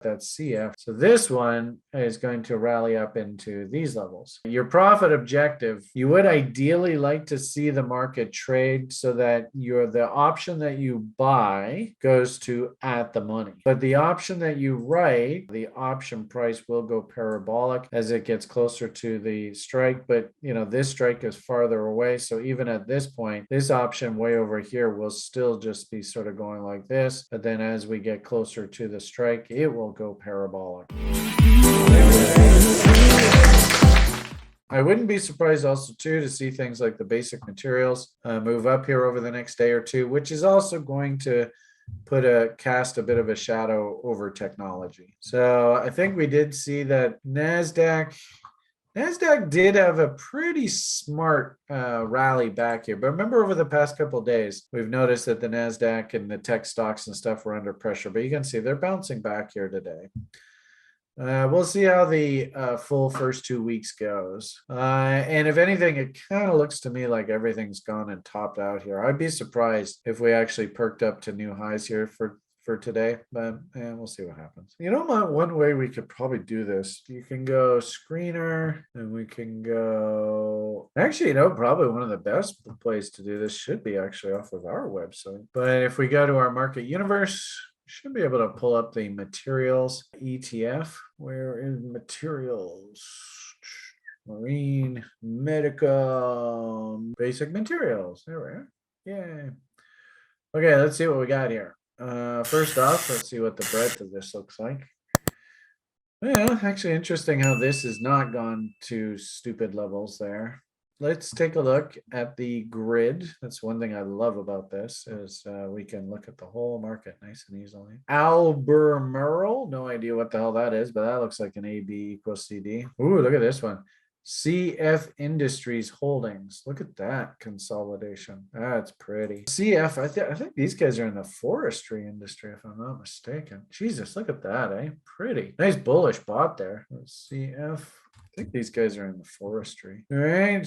That's CF. So this one is going to rally up into these levels. Your profit objective, you would ideally like to see the market trade so that the option that you buy goes to at the money. But the option that you write, the option price will go parabolic as it gets closer to the strike. But this strike is farther away. So even at this point, this option way over here will still just be sort of going like this. But then as we get closer to the strike, it will go parabolic. I wouldn't be surprised also too to see things like the basic materials move up here over the next day or two, which is also going to cast a bit of a shadow over technology. So I think we did see that NASDAQ did have a pretty smart rally back here. But remember, over the past couple of days, we've noticed that the NASDAQ and the tech stocks and stuff were under pressure. But you can see they're bouncing back here today. We'll see how the full first 2 weeks goes. And if anything, it kind of looks to me like everything's gone and topped out here. I'd be surprised if we actually perked up to new highs here for today, but we'll see what happens. One way we could probably do this, you can go screener and we can go, actually, probably one of the best place to do this should be actually off of our website. But if we go to our market universe, should be able to pull up the materials ETF. Where is materials? Marine, medical, basic materials. There we are. Yay. Okay, let's see what we got here. First off, let's see what the breadth of this looks like. Well, actually interesting how this has not gone to stupid levels there. Let's take a look at the grid. That's one thing I love about this is we can look at the whole market nice and easily. Albemarle, no idea what the hell that is, but that looks like an AB equals CD. Ooh, look at this one. CF Industries Holdings. Look at that consolidation. That's pretty. CF, I think these guys are in the forestry industry, if I'm not mistaken. Jesus, look at that, eh? Pretty. Nice bullish bot there. CF. I think these guys are in the forestry. All right.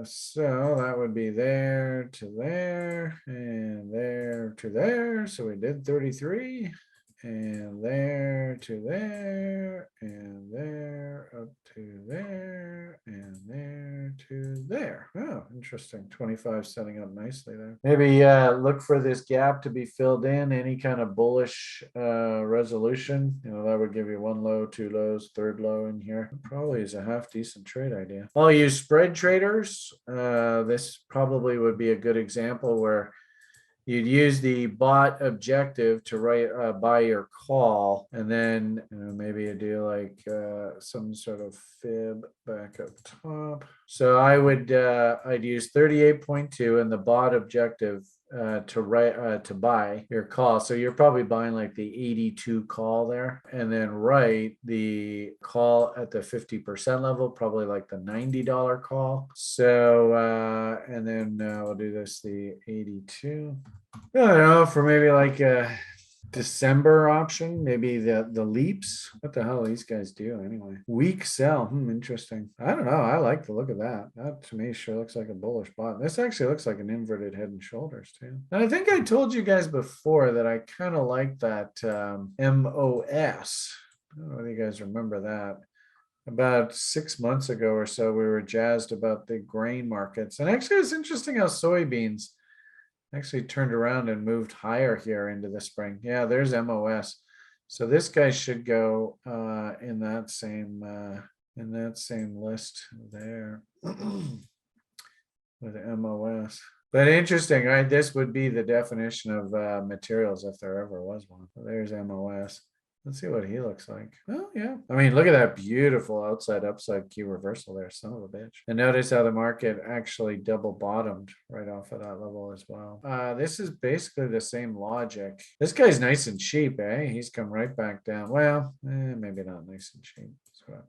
So that would be there to there and there to there. So we did 33 and there to there and there up to there and there to there. Oh, interesting. 25 setting up nicely there. Maybe look for this gap to be filled in. Any kind of bullish resolution. That would give you one low, two lows, third low in here. Probably is a half decent trade idea. I'll use spread traders. This probably would be a good example where you'd use the bot objective to buy your call, and then maybe you do like some sort of fib back up top. So I'd use 38.2 and the bot objective to buy your call. So you're probably buying like the 82 call there, and then write the call at the 50% level, probably like the $90 call. So and then we'll do this the 82. I don't know, for maybe like a December option, maybe the leaps. What the hell these guys do anyway? Weak sell. Interesting. I don't know. I like the look of that. That to me sure looks like a bullish bot. This actually looks like an inverted head and shoulders too. And I think I told you guys before that I kind of like that MOS. I don't know if you guys remember that. About 6 months ago or so, we were jazzed about the grain markets. And actually, it's interesting how soybeans actually turned around and moved higher here into the spring. Yeah, there's MOS. So this guy should go in that same list there with MOS. But interesting, right? This would be the definition of materials if there ever was one. So there's MOS. Let's see what he looks like. Oh, yeah. I mean, look at that beautiful outside upside key reversal there. Son of a bitch. And notice how the market actually double bottomed right off of that level as well. This is basically the same logic. This guy's nice and cheap, eh? He's come right back down. Well, maybe not nice and cheap.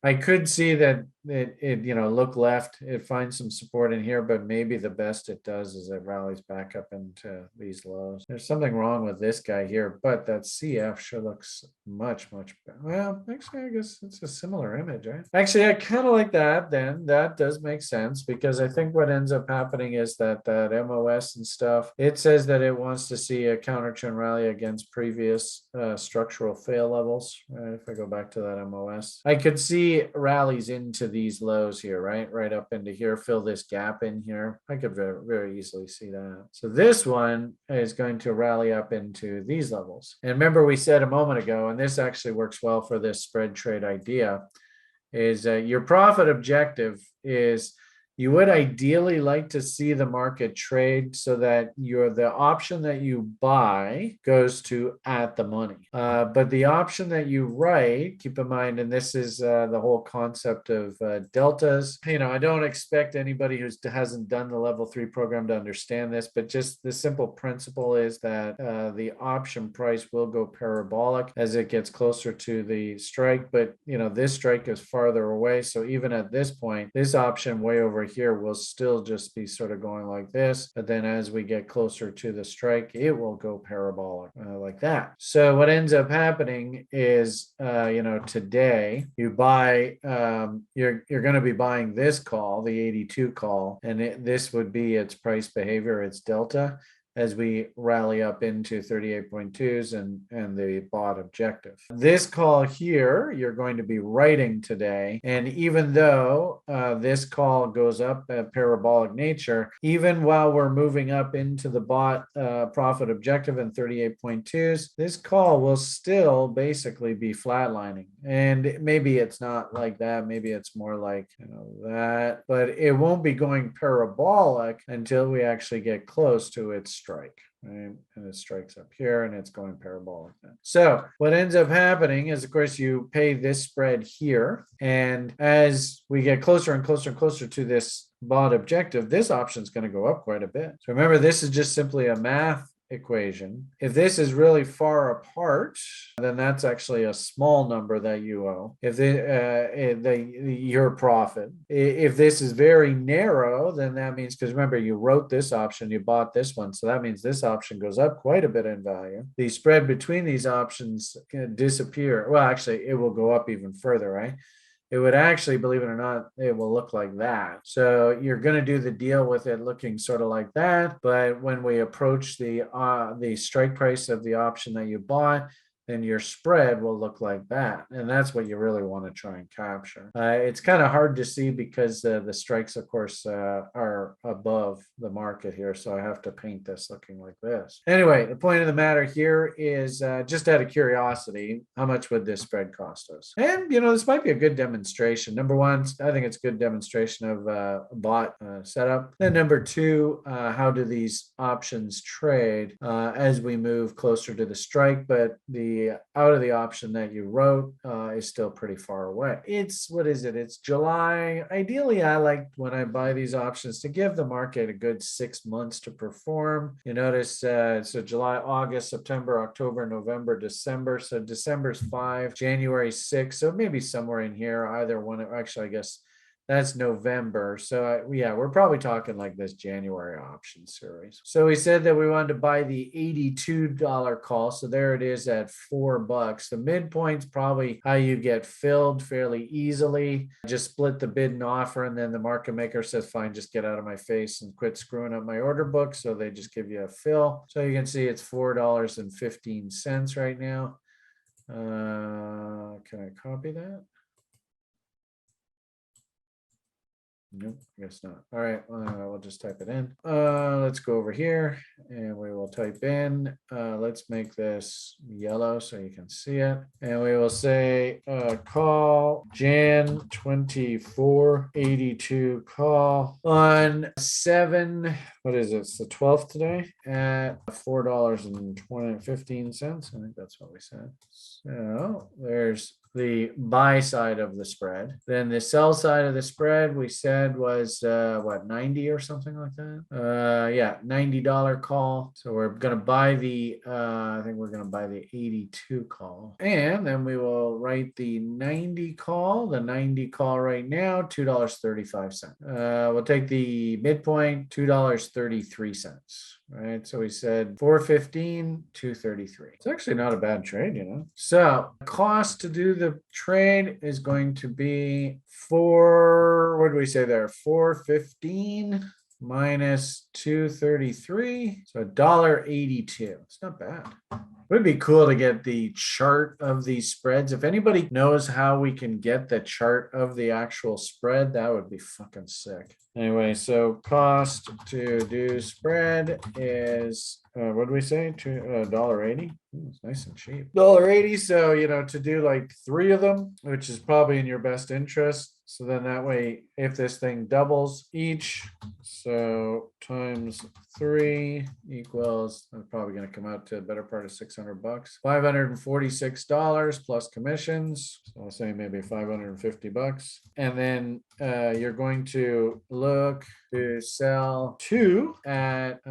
I could see that it look left, it finds some support in here, but maybe the best it does is it rallies back up into these lows. There's something wrong with this guy here, but that CF sure looks much much better. Well, actually, I guess it's a similar image, right? Actually, I kind of like that. Then that does make sense, because I think what ends up happening is that MOS and stuff, it says that it wants to see a counter trend rally against previous structural fail levels. If I go back to that MOS, I could see rallies into these lows here, right up into here, fill this gap in here. I could very easily see that. So this one is going to rally up into these levels. And remember, we said a moment ago, and this actually works well for this spread trade idea, is your profit objective is you would ideally like to see the market trade so that the option that you buy goes to at the money. But the option that you write, keep in mind, and this is the whole concept of deltas. I don't expect anybody who hasn't done the level 3 program to understand this, but just the simple principle is that the option price will go parabolic as it gets closer to the strike. But this strike is farther away. So even at this point, this option way over here will still just be sort of going like this, but then as we get closer to the strike, it will go parabolic like that. So what ends up happening is today you buy you're going to be buying this call, the 82 call, and this would be its price behavior, its delta, as we rally up into 38.2s and the bought objective. This call here, you're going to be writing today. And even though this call goes up at parabolic nature, even while we're moving up into the bought profit objective in 38.2s, this call will still basically be flatlining. And maybe it's not like that. Maybe it's more like that, but it won't be going parabolic until we actually get close to its strike. Right? And it strikes up here and it's going parabolic then. So what ends up happening is, of course, you pay this spread here. And as we get closer and closer and closer to this bought objective, this option is going to go up quite a bit. So remember, this is just simply a math equation. If this is really far apart, then that's actually a small number that you owe. If your profit. If this is very narrow, then that means, because remember, you wrote this option, you bought this one, so that means this option goes up quite a bit in value. The spread between these options can disappear. Well, actually, it will go up even further, right? It would actually, believe it or not, it will look like that. So you're going to do the deal with it looking sort of like that. But when we approach the strike price of the option that you bought, then your spread will look like that. And that's what you really want to try and capture. It's kind of hard to see because the strikes, of course, are above the market here. So I have to paint this looking like this. Anyway, the point of the matter here is just out of curiosity, how much would this spread cost us? And, this might be a good demonstration. Number one, I think it's a good demonstration of a bot setup. Then number two, how do these options trade as we move closer to the strike, but the out of the option that you wrote is still pretty far away. It's July. Ideally, I like when I buy these options to give the market a good 6 months to perform. You notice so July, August, September, October, November, December. So December's 5, January 6. So maybe somewhere in here, either one. Actually, I guess that's November. So we're probably talking like this January option series. So we said that we wanted to buy the $82 call. So there it is at $4. The midpoint's probably how you get filled fairly easily. Just split the bid and offer, and then the market maker says, fine, just get out of my face and quit screwing up my order book. So they just give you a fill. So you can see it's $4.15 right now. Can I copy that? Nope, I guess not. All right, we'll just type it in. Let's go over here and we will type in, let's make this yellow so you can see it. And we will say call Jan 24 82 call on 7, what is it? It's the 12th today at $4.15. I think that's what we said. So there's the buy side of the spread. Then the sell side of the spread we said was 90 or something like that. $90 call. So we're gonna buy the I think we're gonna buy the 82 call. And then we will write the 90 call. The 90 call right now, $2.35. We'll take the midpoint, $2.33. right? So we said 415, 233. It's actually not a bad trade, So cost to do the trade is going to be what did we say there? 415 minus 233. So $1.82. It's not bad. It would be cool to get the chart of these spreads. If anybody knows how we can get the chart of the actual spread, that would be fucking sick. Anyway, so cost to do spread is what do we say? $1.80. It's nice and cheap. $1.80. So, to do like 3 of them, which is probably in your best interest. So then that way, if this thing doubles each, so times 3 equals, I'm probably going to come out to a better part of $600, $546 plus commissions. So I'll say maybe $550. And then you're going to look to sell 2 at,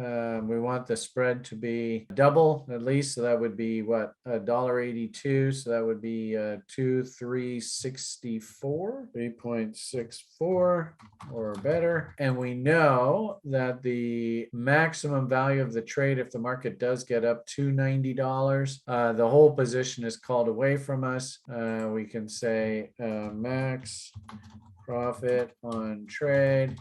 we want the spread to be double at least. So that would be what, $1.82. So that would be 3.64 or better. And we know that the maximum value of the trade, if the market does get up to $90, the whole position is called away from us. We can say max profit on trade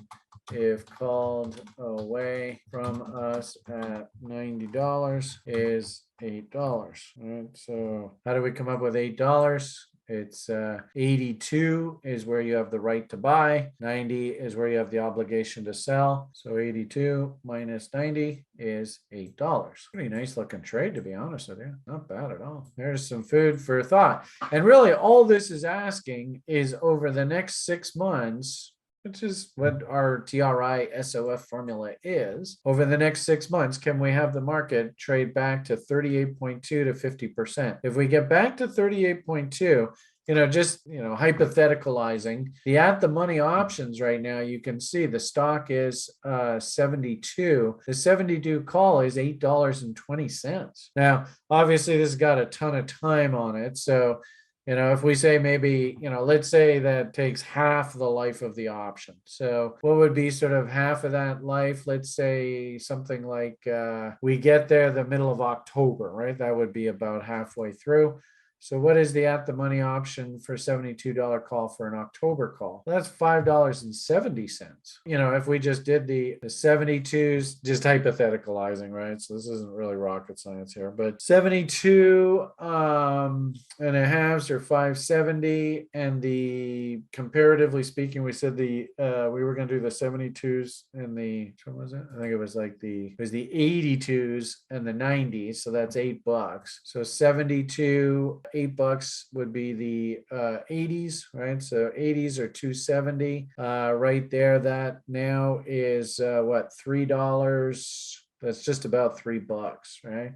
if called away from us at $90 is $8. All right, so how do we come up with $8? It's 82 is where you have the right to buy. 90 is where you have the obligation to sell. So 82 minus 90 is $8. Pretty nice looking trade, to be honest with you. Not bad at all. There's some food for thought. And really all this is asking is over the next 6 months, which is what our TRI SOF formula is. Over the next 6 months, can we have the market trade back to 38.2 to 50%? If we get back to 38.2, just, hypotheticalizing, the at the money options right now, you can see the stock is 72. The 72 call is $8.20. Now, obviously, this has got a ton of time on it. So, if we say maybe, let's say that takes half the life of the option. So what would be sort of half of that life? Let's say something like we get there the middle of October, right? That would be about halfway through. So what is the at the money option for $72 call for an October call? Well, that's $5.70. If we just did the 72s, just hypotheticalizing, right? So this isn't really rocket science here, but 72 and a halves are 570, and the comparatively speaking, we said we were going to do the 72s and what was it? I think it was the 82s and the 90s. So that's $8. So 72. $8 would be the 80s, right? So 80s are 270 right there. That now is what, $3? That's just about $3, right?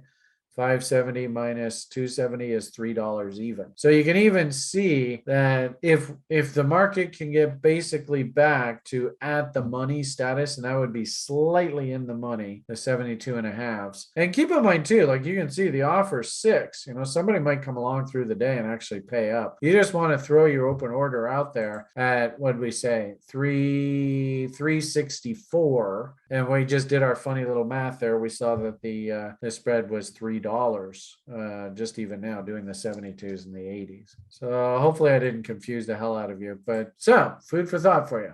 570 minus 270 is $3 even. So you can even see that if the market can get basically back to at the money status, and that would be slightly in the money, the 72 and a halves. And keep in mind too, like you can see the offer is 6. Somebody might come along through the day and actually pay up. You just want to throw your open order out there at, what did we say, 364. And we just did our funny little math there. We saw that the spread was $3 just even now doing the 72s and the 80s. So hopefully I didn't confuse the hell out of you. But so food for thought for you.